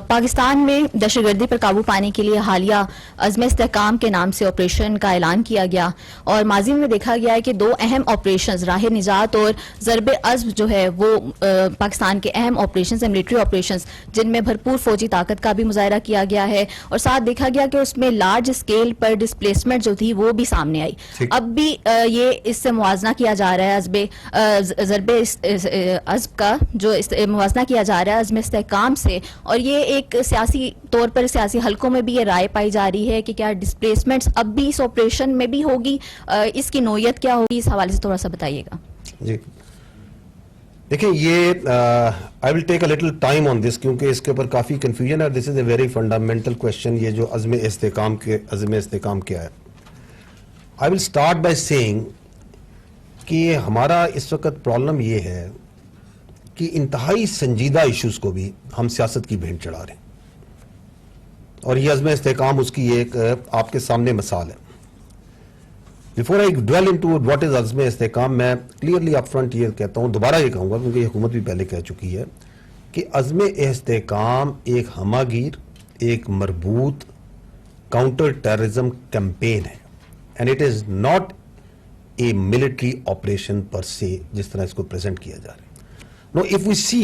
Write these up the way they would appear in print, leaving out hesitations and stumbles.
پاکستان میں دہشت گردی پر قابو پانے کے لیے حالیہ عزم استحکام کے نام سے آپریشن کا اعلان کیا گیا اور ماضی میں دیکھا گیا ہے کہ دو اہم آپریشنز راہ نجات اور ضرب عزم جو ہے وہ پاکستان کے اہم آپریشنز ہیں، ملٹری آپریشنز، جن میں بھرپور فوجی طاقت کا بھی مظاہرہ کیا گیا ہے اور ساتھ دیکھا گیا کہ اس میں لارج اسکیل پر ڈسپلیسمنٹ جو تھی وہ بھی سامنے آئی۔ اب بھی یہ اس سے موازنہ کیا جا رہا ہے ضرب عزم کا جو موازنہ کیا جا رہا ہے عزم استحکام سے، اور یہ ایک سیاسی طور پر سیاسی حلقوں میں بھی یہ رائے پائی جا رہی ہے کہ کیا ڈسپلیسمنٹس اب بھی اس آپریشن میں بھی ہوگی، اس کی نوعیت کیا ہوگی، اس حوالے سے تھوڑا سا بتائیے گا۔ جی دیکھیں، یہ آئی ول ٹیک اے لٹل ٹائم آن دس کیونکہ اس کے اوپر کافی کنفیوژن ہے۔ دس از اے ویری فنڈامنٹل کوشچن، یہ جو عزم استحکام کیا ہے۔ آئی ول اسٹارٹ بائی سیئنگ کہ ہمارا اس وقت پرابلم یہ ہے کہ انتہائی سنجیدہ ایشوز کو بھی ہم سیاست کی بھینٹ چڑھا رہے ہیں، اور یہ عزم استحکام اس کی ایک آپ کے سامنے مثال ہے۔ Before I delve into what is Azm Istehkam, میں کلیئرلی اپ فرنٹ یہ کہتا ہوں، دوبارہ یہ کہوں گا کیونکہ یہ حکومت بھی پہلے کہہ چکی ہے کہ عزم استحکام ایک ہمہ گیر، ایک مربوط کاؤنٹر ٹیررزم کیمپین ہے، and it is not a military operation per se جس طرح اس کو پریزنٹ کیا جا رہا ہے۔ نو اف وی سی،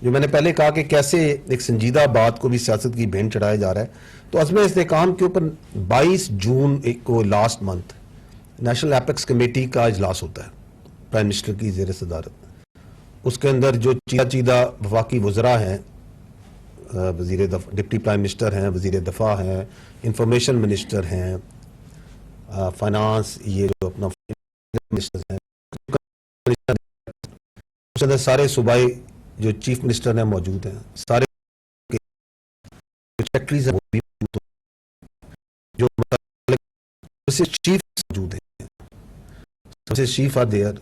جو میں نے پہلے کہا کہ کیسے ایک سنجیدہ بات کو بھی سیاست کی بھینٹ چڑھایا جا رہا ہے، تو عزم استحکام کے اوپر 22 جون کو last month national apex committee کا اجلاس ہوتا ہے پرائم منسٹر کی زیر صدارت۔ اس کے اندر جو چیدہ وفاقی وزراء ہیں، ڈپٹی پرائم منسٹر ہیں، وزیر دفاع ہیں، انفارمیشن منسٹر ہیں، فائنانس، یہ جو اپنا منسٹر ہیں، اس کے اندر سارے صوبائی جو چیف منسٹر ہیں موجود ہیں، سارے سیکرٹریز ہیں وہ بھی موجود ہیں، جو چیف موجود ہیں، سب سے چیف آر دیئر،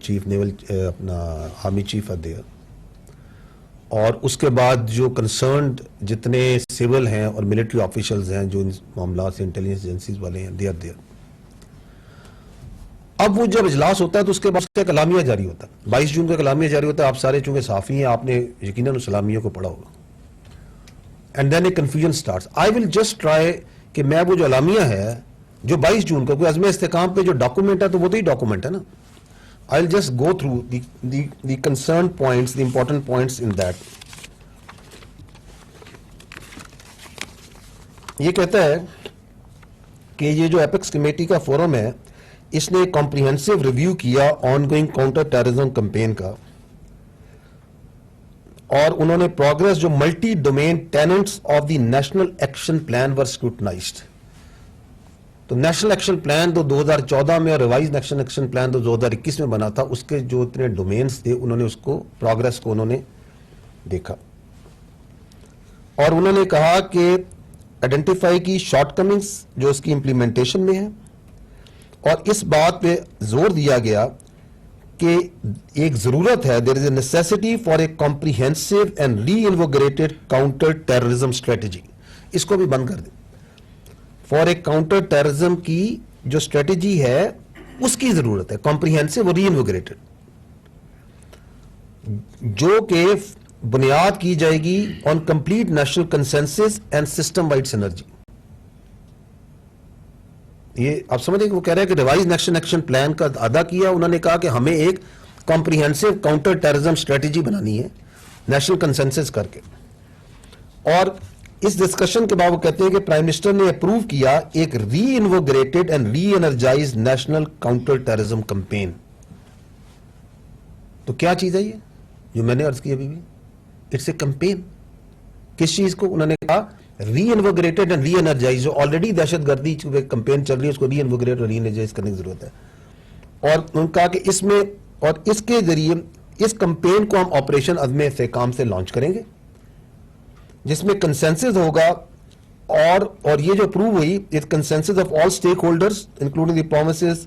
چیف نیول اپنا آرمی چیف آر دیئر، اور اس کے بعد جو کنسرنڈ جتنے سول ہیں اور ملٹری آفیشلز ہیں جو ان معاملات سے انٹیلیجنس ایجنسیز والے ہیں، دے آر دیئر۔ اب وہ جب اجلاس ہوتا ہے تو اس کے بعد ایک اعلامیہ جاری ہوتا ہے، 22 جون کا اعلامیہ جاری ہوتا ہے۔ آپ سارے چونکہ صحافی ہیں، آپ نے یقیناً اس اعلامیہ کو پڑھا ہوگا، and then a confusion starts. I will just try کہ میں وہ جو اعلامیہ ہے جو 22 جون کا، کوئی عزم استحکام پہ جو ڈاکومنٹ ہے تو وہ تو ہی ڈاکومنٹ ہے نا، I will just go through the concern points, the important points in that. یہ کہتا ہے کہ یہ جو ایپیکس کمیٹی کا فورم ہے، اس نے ایک کمپریہنسو ریویو کیا ongoing counter terrorism campaign کا، اور انہوں نے پروگرس جو multi domain tenets of the national action plan were scrutinised. تو نیشنل ایکشن پلان تو 2014 میں اور ریوائز نیشنل ایکشن پلان تو 2021 میں بنا تھا، اس کے جو اتنے ڈومینز تھے انہوں نے اس کو پروگرس کو انہوں نے دیکھا، اور انہوں نے کہا کہ آئیڈینٹیفائی کی شارٹ کمنگز جو اس کی امپلیمنٹیشن میں ہے، اور اس بات پہ زور دیا گیا کہ ایک ضرورت ہے، there is a necessity for a comprehensive and reinvigorated counter terrorism strategy. اس کو بھی بند کر دیں، فار اے کاؤنٹر ٹیررزم کی جو اسٹریٹجی ہے اس کی ضرورت ہے، کمپریہنسو اور ری انوگریٹڈ، جو کہ بنیاد کی جائے گی on complete national consensus and system wide synergy. یہ آپ سمجھیں کہ وہ کہہ رہے ہیں کہ ریوائز نیشنل ایکشن پلان کا ادا کیا، انہوں نے کہا کہ ہمیں ایک کمپریہنسو کاؤنٹر ٹیررزم اسٹریٹجی بنانی ہے نیشنل کنسنسس کر کے۔ اور اس ڈسکشن کے بعد وہ کہتے ہیں کہ پرائم منسٹر نے اپروو کیا ایک reinvigorated and reenergised national counter terrorism campaign. تو کیا چیز ہے یہ جو میں نے عرض کی ابھی بھی؟ It's a campaign. کس چیز کو؟ انہوں نے کہا reinvigorated and reenergize, جو آلریڈی دہشت گردی کیمپین چل رہی ہے اس کو ری انوگریٹ اور ری انرجائز کرنے کی ضرورت ہے۔ اور انہوں نے کہا کہ اس میں اور اس کے ذریعے اس کیمپین کو ہم آپریشن عزم استحکام سے لانچ کریں گے، جس میں کنسنسس ہوگا، اور یہ جو اپروو ہوئی it consensus of all stakeholders including the provinces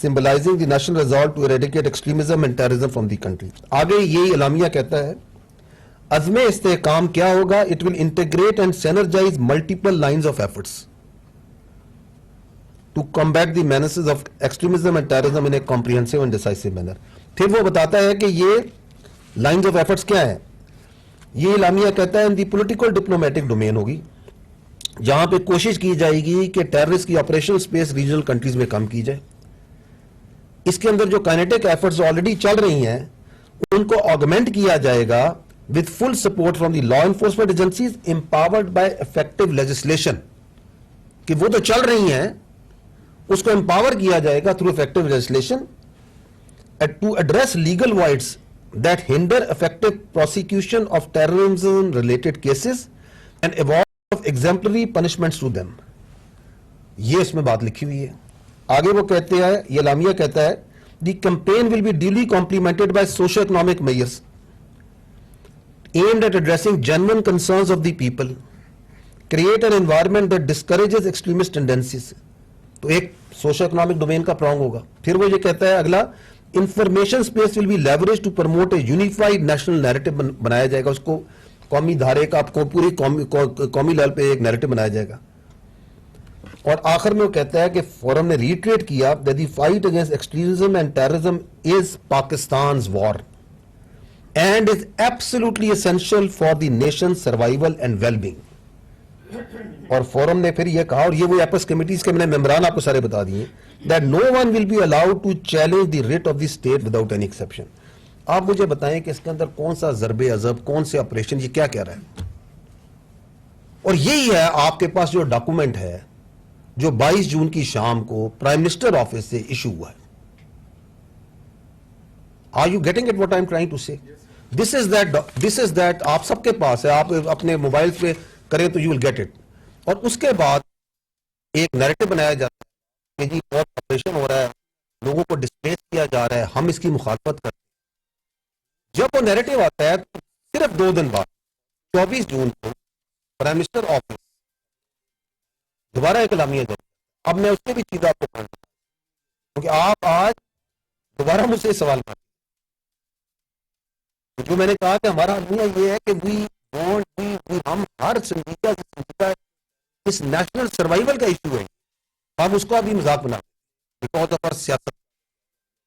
symbolising the national resolve to eradicate extremism and terrorism from the country. آگے یہی اعلامیہ کہتا ہے عزم استحکام کیا ہوگا؟ It will integrate and synergise multiple lines of efforts to combat the menaces of extremism and terrorism in a comprehensive and decisive manner. پھر وہ بتاتا ہے کہ یہ لائنز آف ایفرٹس کیا ہیں؟ یہ اعلامیہ کہتا ہے ان دی پولیٹیکل ڈپلومیٹک ڈومین ہوگی جہاں پہ کوشش کی جائے گی کہ ٹیررسٹ کی آپریشن سپیس ریجنل کنٹریز میں کم کی جائے. اس کے اندر جو کائنیٹک ایفرٹس آلریڈی چل رہی ہیں ان کو آگمنٹ کیا جائے گا with full support from the law enforcement agencies empowered by effective legislation. کہ وہ تو چل رہی ہیں اس کو امپاور کیا جائے گا through effective legislation to address legal voids that hinder effective prosecution of terrorism related cases and evolve exemplary punishments to them. یہ اس میں بات لکھی ہوئی ہے. آگے وہ کہتے ہیں, یہ اعلامیہ کہتا ہے the campaign will be duly complemented by socio-economic measures aimed at addressing genuine concerns of the people, create an environment that discourages extremist tendencies. تو ایک سوشو اکنامک ڈومین کا پرانگ ہوگا. پھر وہ یہ کہتا ہے اگلا, information space will be leverage to promote a unified national narrative بنایا جائے گا, اس کو قومی دھارے کا آپ کو پوری قومی لیول پہ ایک نیریٹو بنایا جائے گا. اور آخر میں وہ کہتا ہے کہ فورم نے ریٹریٹ کیا that the fight against extremism and terrorism is Pakistan's war and is absolutely essential for the nation's survival and well-being. اور فورم نے پھر یہ کہا, اور یہ وہ ایپس کمیٹیز کے میں نے ممبران آپ کو سارے بتا دیے, that no one will be allowed to challenge the writ of the state without any exception. آپ مجھے بتائیں کہ اس کے اندر کون سا ضرب عضب, کون سے آپریشن, یہ کیا کہہ رہا ہے؟ اور یہی ہے آپ کے پاس جو ڈاکومنٹ ہے جو 22 جون کی شام کو پرائم منسٹر آفس سے ایشو ہوا ہے. Are you getting it what I'm trying to say? This is that آپ سب کے پاس ہے, آپ اپنے موبائل پہ کریں تو you will get it. اور اس کے بعد ایک نیریٹو بنایا جاتا ہے کہ جی بہت آپریشن ہو رہا ہے, لوگوں کو ڈسپلیس کیا جا رہا ہے, ہم اس کی مخالفت کرتے ہیں. جب وہ نیریٹو آتا ہے تو صرف 2 دن بعد 24 جون کو پرائم منسٹر آفس دوبارہ ایک اعلامیہ جاری. اب میں اس کے بھی چیز آپ کو پڑھنا کیونکہ آپ آج دوبارہ مجھ سے سوال کریں. جو میں نے کہا کہ ہمارا المیہ یہ ہے کہ ہم ہر سنجیدہ سے سنجیدہ اس نیشنل سروائیول کا ایشو ہے, ہم اس کو ابھی مذاق بنا بیکاز آف آور سیاست.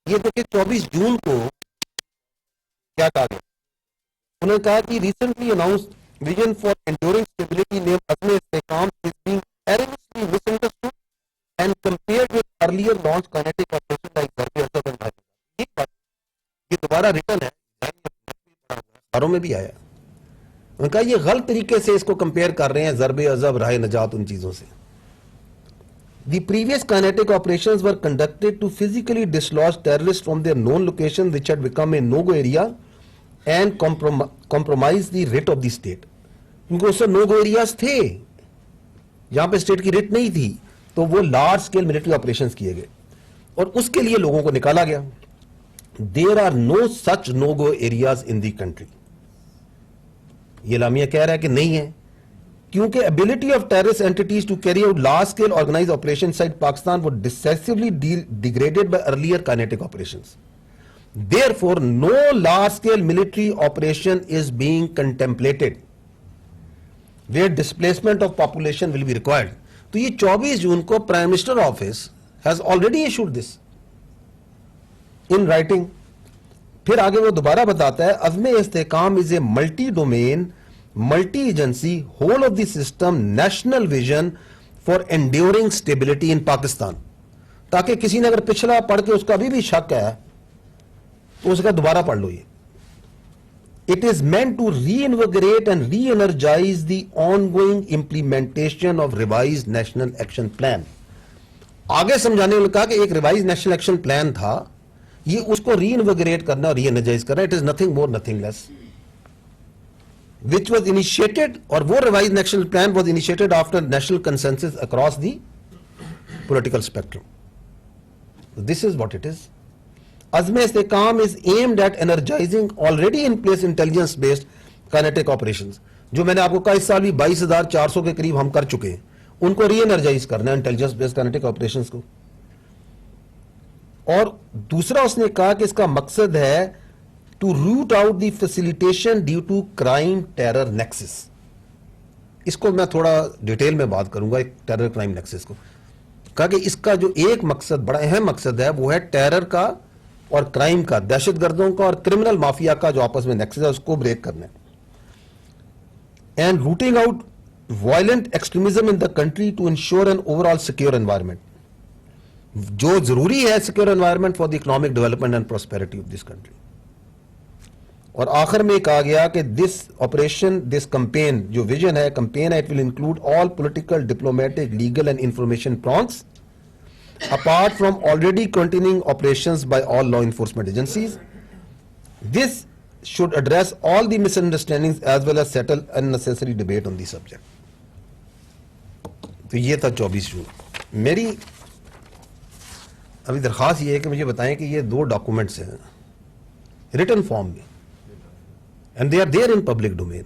یہ دیکھیں 24 جون کو کیا کہا گیا, انہوں نے کہا کہ recently announced vision for enduring stability name Azm Istehkam is being erroneously misunderstood and compared with earlier launched kinetic operations like Darbe Asad and Bhai. یہ دوبارہ ریٹرن ہے, اخباروں میں بھی آیا. انہوں نے کہا یہ غلط طریقے سے اس کو کمپیئر کر رہے ہیں ضرب عضب, راہ نجات, ان چیزوں سے. The previous kinetic operations were conducted to physically dislodge terrorists from their known location which had become a no-go area and compromise the writ of the state. کیونکہ اس سے no-go areas تھے جہاں پہ اسٹیٹ کی ریٹ نہیں تھی, تو وہ لارج اسکیل ملٹری آپریشنز کیے گئے اور اس کے لیے لوگوں کو نکالا گیا. There are no such no go areas in the country. یہ اعلامیہ کہہ رہا ہے کہ نہیں ہے, کیونکہ ability of terrorist entities to carry out large scale organise operation side Pakistan وہ decisively degraded by earlier kinetic operations. Therefore, no large scale military operation is being contemplated where displacement of population will be required. تو یہ 24 جون کو prime minister office has already issued this in writing. پھر آگے وہ دوبارہ بتاتا ہے عزم استحکام is a multi domain multi agency whole of the system national vision for enduring stability in Pakistan. تاکہ کسی نے اگر پچھلا پڑھ کے اس کا بھی شک ہے تو اس کا دوبارہ پڑھ لو. یہ it is meant to reinvigorate and re-energize the ongoing implementation of revised national action plan. آگے سمجھانے والے کہا کہ ایک ریوائز نیشنل ایکشن پلان تھا, یہ اس کو ری انویگریٹ کرنا اور ری انرجائز کرنا. It is nothing more nothing less which was initiated, اور وہ revise national plan was initiated after national consensus across the political spectrum. This is what it is. عزم استحکام is aimed at energizing already in place intelligence based kinetic operations. جو میں نے آپ کو کہا اس سال بھی 22,400 کے قریب ہم کر چکے ہیں, ان کو ری انرجائز کرنا ہے انٹیلیجنس بیسڈ کائنیٹک آپریشنز کو. اور دوسرا اس نے کہا کہ اس کا مقصد ہے to root out the facilitation due to crime terror nexus. اس کو میں تھوڑا ڈیٹیل میں بات کروں گا, ایک ٹیرر کرائم نیکسس کو. کہا کہ اس کا جو ایک مقصد, بڑا اہم مقصد ہے, وہ ہے ٹیرر کا اور کرائم کا, دہشت گردوں کا اور کرمنل مافیا کا جو آپس میں نیکسس ہے اس کو بریک کرنا ہے. and rooting out violent extremism in the country to ensure an overall secure environment. جو ضروری ہے secure environment for the economic development and prosperity of this country. اور آخر میں کہا گیا کہ this operation, this campaign, جو vision ہے campaign ہے, it will include all political, diplomatic, legal and information prongs apart from already continuing operations by all law enforcement agencies. This should address all the misunderstandings as well as settle unnecessary debate on the subject. تو یہ تھا 24 جون. میری ابھی درخواست یہ ہے کہ مجھے بتائیں کہ یہ دو ڈاکومنٹس ہیں ریٹن فارم میں and they are there in public domain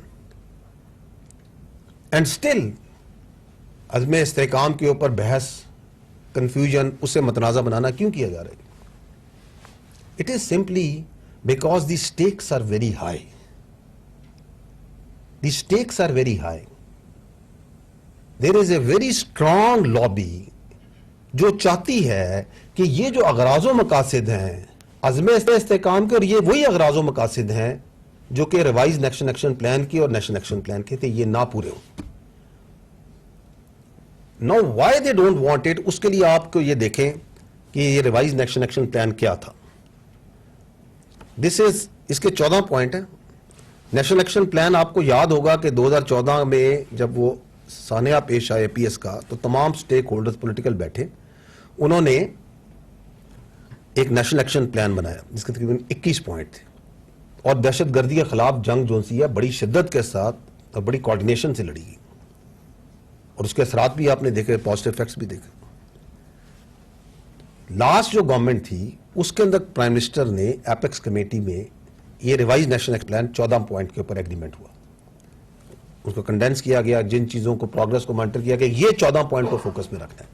and still Azm Istehkam کے اوپر بحث کنفیوژن اسے متنازع بنانا کیوں کیا جا رہا ہے؟ It is simply because the stakes are very high. The stakes are very high. There is a very strong lobby جو چاہتی ہے کہ یہ جو اغراض و مقاصد ہیں عزم استحکام کے، اور یہ وہی اغراض و مقاصد ہیں جو کہ ریوائز نیشنل ایکشن پلان کی اور نیشنل ایکشن پلان کے تھے، یہ نہ پورے ہوں. No why they don't want it, اس کے لیے آپ کو یہ دیکھیں کہ یہ ریوائز نیشنل ایکشن پلان کیا تھا. اس کے 14 پوائنٹ ہیں. نیشنل ایکشن پلان آپ کو یاد ہوگا کہ 2014 میں جب وہ سانحہ پیش آئے پی ایس کا، تو تمام سٹیک ہولڈرز پولیٹیکل بیٹھے، انہوں نے ایک نیشنل ایکشن پلان بنایا جس کے تقریباً 21 پوائنٹ تھے، اور دہشت گردی کے خلاف جنگ جو سی ہے بڑی شدت کے ساتھ اور بڑی کوارڈینیشن سے لڑی گئی، اور اس کے اثرات بھی آپ نے دیکھے، پازیٹیو ایفیکٹس بھی دیکھے. لاسٹ جو گورنمنٹ تھی اس کے اندر پرائم منسٹر نے ایپیکس کمیٹی میں یہ revise national action plan 14 point کے اوپر ایگریمنٹ ہوا، اس کو کنڈینس کیا گیا، جن چیزوں کو پروگرس کو مانیٹر کیا گیا، یہ 14 پوائنٹ کو فوکس میں رکھنا ہے،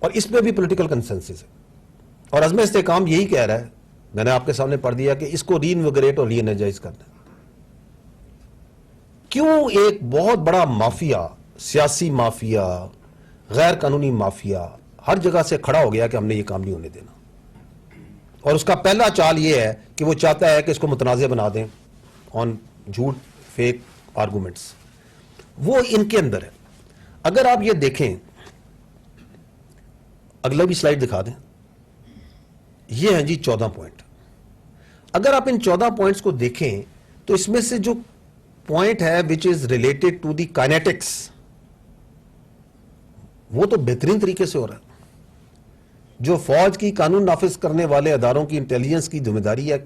اور اس میں بھی پولیٹیکل کنسنسس ہے. اور عزم استحکام یہی کہہ رہا ہے، میں نے آپ کے سامنے پڑھ دیا کہ اس کو ری انویگریٹ اور ری انرجائز کرنا ہے. کیوں ایک بہت بڑا مافیا، سیاسی مافیا، غیر قانونی مافیا ہر جگہ سے کھڑا ہو گیا کہ ہم نے یہ کام نہیں ہونے دینا، اور اس کا پہلا چال یہ ہے کہ وہ چاہتا ہے کہ اس کو متنازع بنا دیں آن جھوٹ، فیک آرگومنٹس. وہ ان کے اندر ہے. اگر آپ یہ دیکھیں، اگلا بھی سلائیڈ دکھا دیں، یہ ہیں جی 14 پوائنٹ. اگر آپ ان 14 پوائنٹس کو دیکھیں تو اس میں سے جو پوائنٹ ہے which is related to the kinetics, وہ تو بہترین طریقے سے ہو رہا ہے. جو فوج کی قانون نافذ کرنے والے اداروں کی انٹیلیجنس کی ذمہ داری ہے،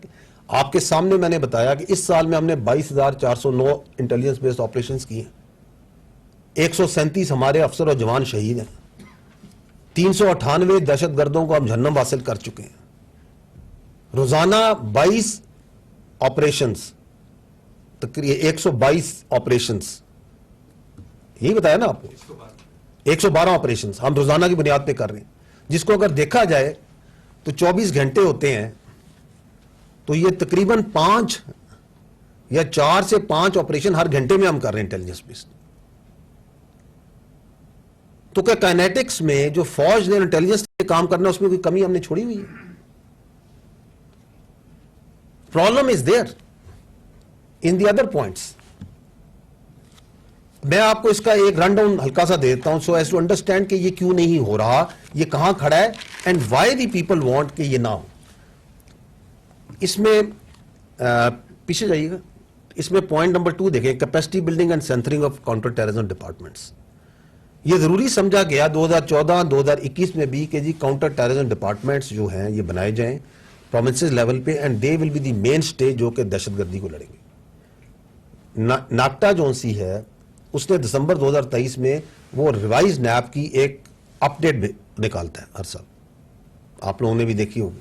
آپ کے سامنے میں نے بتایا کہ اس سال میں ہم نے 22,409 انٹیلیجنس بیسڈ آپریشنز کی ہیں، 137 ہمارے افسر اور جوان شہید ہیں، 398 دہشت گردوں کو ہم جہنم حاصل کر چکے ہیں. روزانہ 22 آپریشنز، تقریباً 122 آپریشنز، یہی بتایا نا آپ کو، 112 آپریشنز ہم روزانہ کی بنیاد پہ کر رہے ہیں، جس کو اگر دیکھا جائے تو 24 گھنٹے ہوتے ہیں، تو یہ تقریباً 4 سے 5 آپریشن ہر گھنٹے میں ہم کر رہے ہیں انٹیلیجنس بیسڈ. تو کیا کائنیٹکس میں جو فوج نے انٹیلیجنس سے کام کرنا اس میں کوئی کمی ہم نے چھوڑی ہوئی ہے؟ Problem is there in the other points. میں آپ کو اس کا ایک رن ڈاؤن ہلکا سا دیتا ہوں سو ایز ٹو انڈرسٹینڈ کہ یہ کیوں نہیں ہو رہا، یہ کہاں کھڑا ہے، and why the people want کہ یہ نہ ہو. اس میں پیچھے جائیے گا، اس میں پوائنٹ نمبر 2 دیکھیں، capacity building and centring of counter terrorism departments. یہ ضروری سمجھا گیا 2014-2021 میں بھی کہ جی کاؤنٹر ٹیررزم ڈپارٹمنٹس جو ہیں یہ بنائے جائیں پروونسز لیول پہ، and they will be the main stage جو کہ دہشت گردی کو لڑیں گے. ناکٹا جو سی ہے اس نے دسمبر 2023 میں وہ ریوائز نیب کی ایک اپ ڈیٹ نکالتا ہے ہر سال، آپ لوگوں نے بھی دیکھی ہوگی.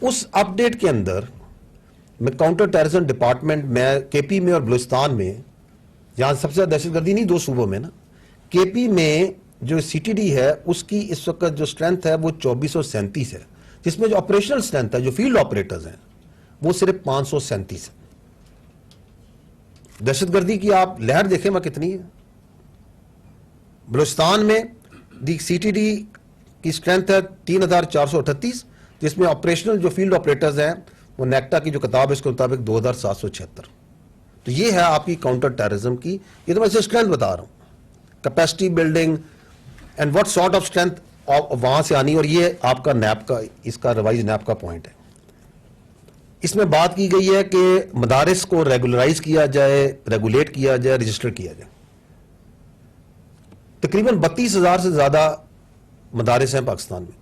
اس اپ ڈیٹ کے اندر میں کاؤنٹر ٹیررزم ڈپارٹمنٹ میں کے پی میں اور بلوچستان میں، جہاں سب سے زیادہ دہشت گردی نہیں 2 صوبوں میں نا، کے پی میں جو سی ٹی ڈی ہے اس کی اس وقت جو اسٹرینتھ ہے وہ 2437 ہے، جس میں جو آپریشنل اسٹرینتھ ہے، جو فیلڈ آپریٹرز ہیں، وہ صرف 537 ہے. دہشت گردی کی آپ لہر دیکھیں میں کتنی ہے. بلوچستان میں دی سی ٹی ڈی کی اسٹرینتھ ہے 3438، جس میں آپریشنل جو فیلڈ آپریٹرز ہیں وہ نیکٹا کی جو کتاب ہے اس کے مطابق 2776. تو یہ ہے آپ کی کاؤنٹر ٹیررزم کی. یہ تو میں اسے اسٹرینتھ بتا رہا ہوں, capacity building and what sort of strength وہاں سے آنی. اور یہ آپ کا نیب کا, اس کا ریوائز نیب کا پوائنٹ ہے. اس میں بات کی گئی ہے کہ مدارس کو ریگولرائز کیا جائے, ریگولیٹ کیا جائے, رجسٹر کیا جائے. تقریباً 32,000 سے زیادہ مدارس ہیں پاکستان میں.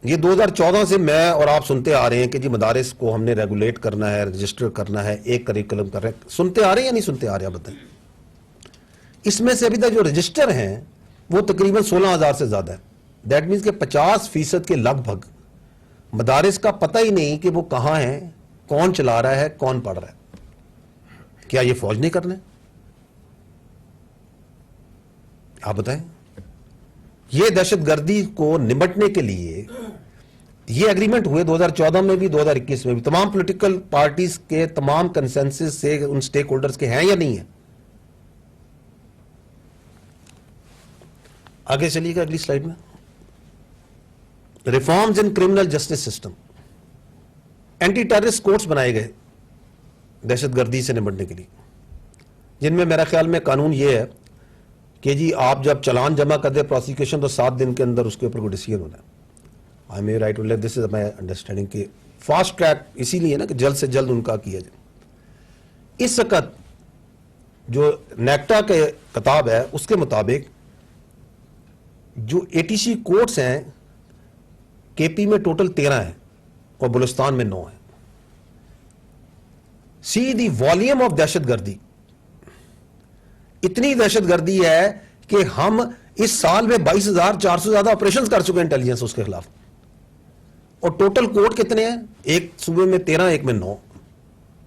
یہ 2014 سے میں اور آپ سنتے آ رہے ہیں کہ جی مدارس کو ہم نے ریگولیٹ کرنا ہے, رجسٹر کرنا ہے, ایک کریکولم کر رہے ہیں. سنتے آ رہے ہیں یا نہیں سنتے آ رہے ہیں بتائیں. اس میں سے ابھی تک جو رجسٹر ہیں وہ تقریباً 16,000 سے زیادہ ہے. دیٹ مینس کہ 50% کے لگ بھگ مدارس کا پتہ ہی نہیں کہ وہ کہاں ہیں, کون چلا رہا ہے, کون پڑھ رہا ہے. کیا یہ فوج نہیں کرنا ہے؟ آپ بتائیں. یہ دہشت گردی کو نمٹنے کے لیے یہ ایگریمنٹ ہوئے 2014 میں بھی, 2021 میں بھی. تمام پولیٹیکل پارٹیز کے تمام کنسنسس سے ان سٹیک ہولڈرز کے ہیں یا نہیں ہیں؟ آگے چلیے گا اگلی سلائیڈ میں. Reforms in criminal justice system. Anti terrorist courts بنائے گئے دہشت گردی سے نمٹنے کے لیے, جن میں میرا خیال میں قانون یہ ہے کہ جی آپ جب چلان جمع کر دیں پروسیکیوشن تو 7 دن کے اندر اس کے اوپر کوئی ڈیسیژن ہونا ہے. I am right to this is my understanding کہ فاسٹ ٹریک اسی لیے نا کہ جلد سے جلد ان کا کیا جائے. اس وقت جو نیکٹا کے کتاب ہے اس کے مطابق جو ATC کورٹس ہیں KP میں ٹوٹل 13 ہیں اور بلوچستان میں 9 ہیں. سی دی والیوم آف دہشت گردی. اتنی دہشت گردی ہے کہ ہم اس سال میں 22,400 سے زیادہ آپریشنز کر چکے ہیں انٹیلیجنس اس کے خلاف. اور ٹوٹل کورٹ کتنے ہیں؟ ایک صوبے میں 13, ایک میں 9.